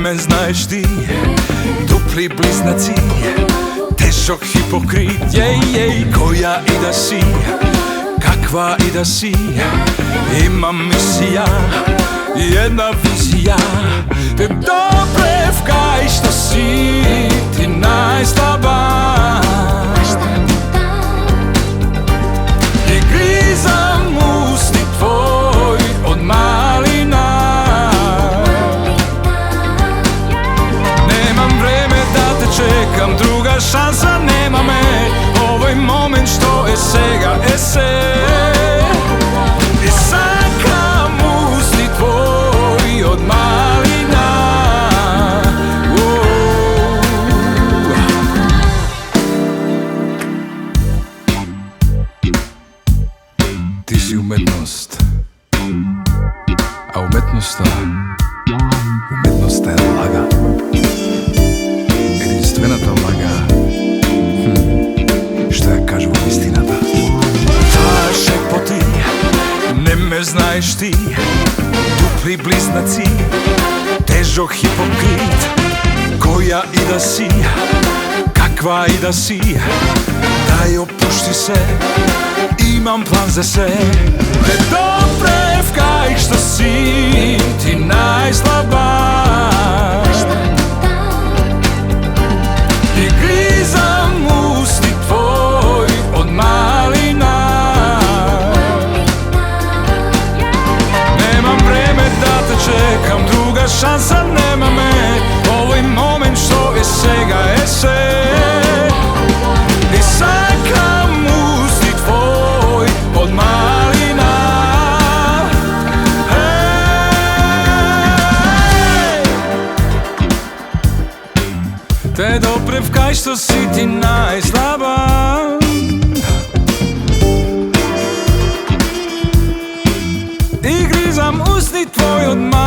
me znaš ti, dupli bliznaci, tešok hipokrit. Koja i da si, kakva i da si, imam misija, jedna vizija. Te doprevkaj što si ti najslaba, i grizam usti tvoj od malina. Nemam vreme da te čekam, druga šansa nema me. Ovaj moment što je sega ese, i sakam usti tvoj od malina. Ti si umetnost, a umetnost je laga, jedinstveната laga, što ja kažu istinata. Tašek po ti, ne me znaš ti, dupli bliznaci, težok hipokrit. Koja i da si, kakva i da si, daj opušti se, imam plan za sve. Ne doprevkaj što si ti najslaba, i grizam usti tvoj od malina. Nemam vreme da te čekam, druga šansa nema me. Ovaj moment što je sega ese, i sakam usti tvoj od malina. Te doprevkaj što si ti najslaba, i grizam usti tvoj od malina.